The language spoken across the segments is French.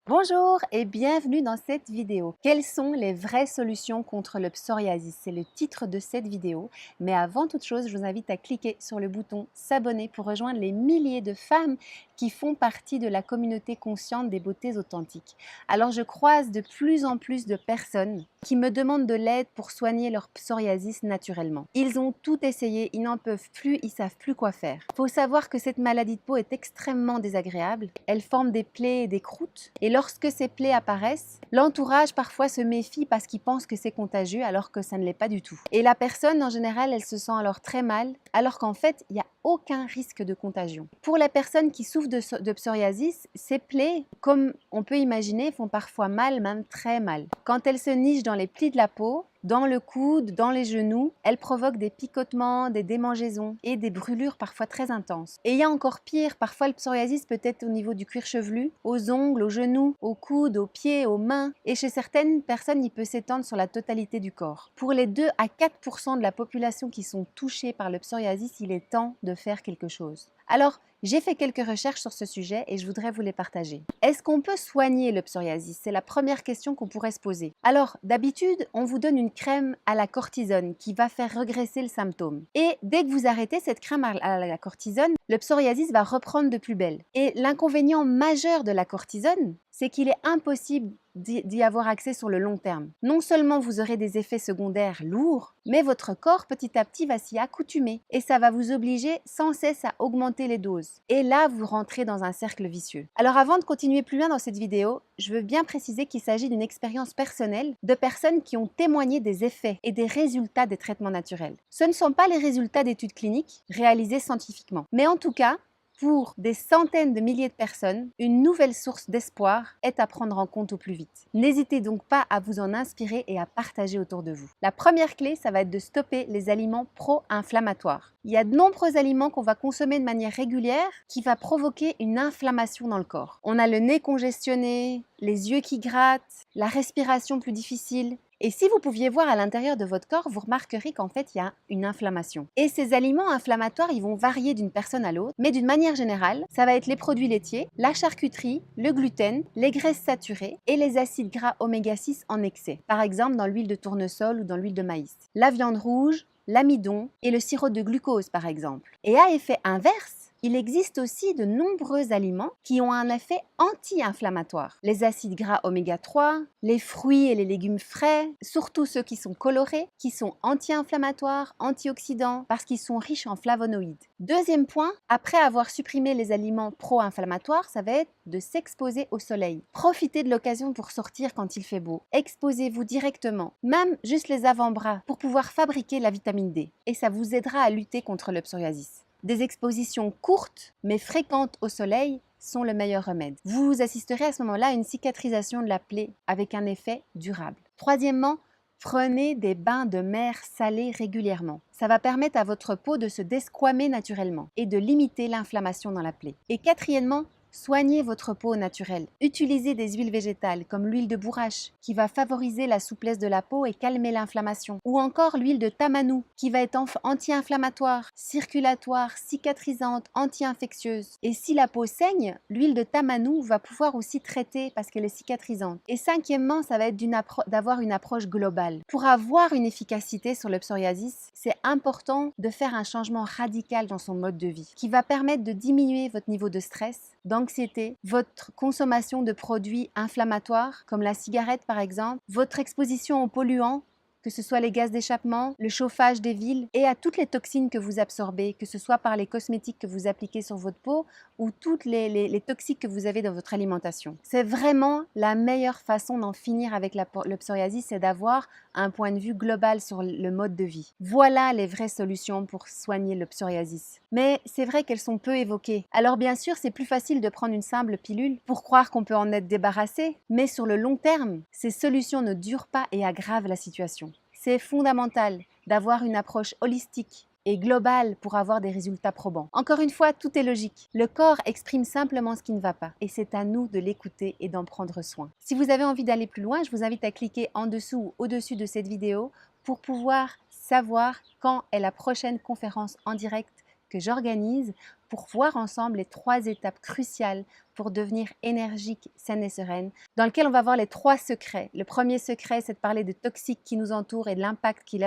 Bonjour et bienvenue dans cette vidéo. Quelles sont les vraies solutions contre le psoriasis? C'est le titre de cette vidéo. Mais avant toute chose, je vous invite à cliquer sur le bouton s'abonner pour rejoindre les milliers de femmes qui font partie de la communauté consciente des beautés authentiques. Alors je croise de plus en plus de personnes qui me demandent de l'aide pour soigner leur psoriasis naturellement. Ils ont tout essayé, ils n'en peuvent plus, ils savent plus quoi faire. Il faut savoir que cette maladie de peau est extrêmement désagréable. Elle forme des plaies et des croûtes. Et lorsque ces plaies apparaissent, l'entourage parfois se méfie parce qu'il pense que c'est contagieux alors que ça ne l'est pas du tout. Et la personne en général, elle se sent alors très mal alors qu'en fait, il n'y a aucun risque de contagion. Pour les personnes qui souffrent de psoriasis, ces plaies, comme on peut imaginer, font parfois mal, même très mal. Quand elles se nichent dans les plis de la peau, dans le coude, dans les genoux, elles provoquent des picotements, des démangeaisons et des brûlures parfois très intenses. Et il y a encore pire, parfois le psoriasis peut être au niveau du cuir chevelu, aux ongles, aux genoux, aux coudes, aux pieds, aux mains. Et chez certaines personnes, il peut s'étendre sur la totalité du corps. Pour les 2 à 4% de la population qui sont touchées par le psoriasis, il est temps de faire quelque chose. Alors, j'ai fait quelques recherches sur ce sujet et je voudrais vous les partager. Est-ce qu'on peut soigner le psoriasis? C'est la première question qu'on pourrait se poser. Alors, d'habitude, on vous donne une crème à la cortisone qui va faire regresser le symptôme. Et dès que vous arrêtez cette crème à la cortisone, le psoriasis va reprendre de plus belle. Et l'inconvénient majeur de la cortisone, c'est qu'il est impossible d'y avoir accès sur le long terme. Non seulement vous aurez des effets secondaires lourds, mais votre corps petit à petit va s'y accoutumer et ça va vous obliger sans cesse à augmenter les doses. Et là, vous rentrez dans un cercle vicieux. Alors avant de continuer plus loin dans cette vidéo, je veux bien préciser qu'il s'agit d'une expérience personnelle de personnes qui ont témoigné des effets et des résultats des traitements naturels. Ce ne sont pas les résultats d'études cliniques réalisées scientifiquement, mais en tout cas, pour des centaines de milliers de personnes, une nouvelle source d'espoir est à prendre en compte au plus vite. N'hésitez donc pas à vous en inspirer et à partager autour de vous. La première clé, ça va être de stopper les aliments pro-inflammatoires. Il y a de nombreux aliments qu'on va consommer de manière régulière qui va provoquer une inflammation dans le corps. On a le nez congestionné, les yeux qui grattent, la respiration plus difficile. Et si vous pouviez voir à l'intérieur de votre corps, vous remarquerez qu'en fait, il y a une inflammation. Et ces aliments inflammatoires, ils vont varier d'une personne à l'autre, mais d'une manière générale, ça va être les produits laitiers, la charcuterie, le gluten, les graisses saturées et les acides gras oméga 6 en excès, par exemple dans l'huile de tournesol ou dans l'huile de maïs. La viande rouge, l'amidon et le sirop de glucose, par exemple. Et à effet inverse, il existe aussi de nombreux aliments qui ont un effet anti-inflammatoire. Les acides gras oméga 3, les fruits et les légumes frais, surtout ceux qui sont colorés, qui sont anti-inflammatoires, antioxydants, parce qu'ils sont riches en flavonoïdes. Deuxième point, après avoir supprimé les aliments pro-inflammatoires, ça va être de s'exposer au soleil. Profitez de l'occasion pour sortir quand il fait beau. Exposez-vous directement, même juste les avant-bras, pour pouvoir fabriquer la vitamine D. Et ça vous aidera à lutter contre le psoriasis. Des expositions courtes mais fréquentes au soleil sont le meilleur remède. Vous assisterez à ce moment-là à une cicatrisation de la plaie avec un effet durable. Troisièmement, prenez des bains de mer salés régulièrement. Ça va permettre à votre peau de se desquamer naturellement et de limiter l'inflammation dans la plaie. Et quatrièmement, soignez votre peau naturelle. Utilisez des huiles végétales comme l'huile de bourrache qui va favoriser la souplesse de la peau et calmer l'inflammation. Ou encore l'huile de tamanou qui va être anti-inflammatoire, circulatoire, cicatrisante, anti-infectieuse. Et si la peau saigne, l'huile de tamanou va pouvoir aussi traiter parce qu'elle est cicatrisante. Et cinquièmement, ça va être d'avoir une approche globale. Pour avoir une efficacité sur le psoriasis, c'est important de faire un changement radical dans son mode de vie qui va permettre de diminuer votre niveau de stress, d'anxiété, votre consommation de produits inflammatoires comme la cigarette par exemple, votre exposition aux polluants, que ce soit les gaz d'échappement, le chauffage des villes et à toutes les toxines que vous absorbez, que ce soit par les cosmétiques que vous appliquez sur votre peau ou toutes les toxiques que vous avez dans votre alimentation. C'est vraiment la meilleure façon d'en finir avec le psoriasis, c'est d'avoir un point de vue global sur le mode de vie. Voilà les vraies solutions pour soigner le psoriasis. Mais c'est vrai qu'elles sont peu évoquées. Alors bien sûr, c'est plus facile de prendre une simple pilule pour croire qu'on peut en être débarrassé, mais sur le long terme, ces solutions ne durent pas et aggravent la situation. C'est fondamental d'avoir une approche holistique et globale pour avoir des résultats probants. Encore une fois, tout est logique. Le corps exprime simplement ce qui ne va pas et c'est à nous de l'écouter et d'en prendre soin. Si vous avez envie d'aller plus loin, je vous invite à cliquer en dessous ou au-dessus de cette vidéo pour pouvoir savoir quand est la prochaine conférence en direct que j'organise pour voir ensemble les 3 étapes cruciales pour devenir énergique, saine et sereine, dans lequel on va voir les 3 secrets. Le premier secret, c'est de parler des toxiques qui nous entourent et de l'impact qu'ils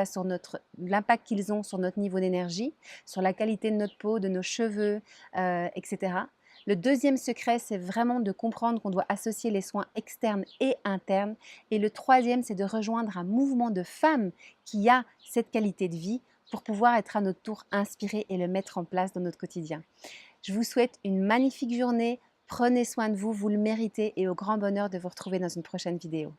ont sur notre niveau d'énergie, sur la qualité de notre peau, de nos cheveux, etc. Le deuxième secret, c'est vraiment de comprendre qu'on doit associer les soins externes et internes. Et le troisième, c'est de rejoindre un mouvement de femmes qui a cette qualité de vie pour pouvoir être à notre tour inspiré et le mettre en place dans notre quotidien. Je vous souhaite une magnifique journée. Prenez soin de vous, vous le méritez et au grand bonheur de vous retrouver dans une prochaine vidéo.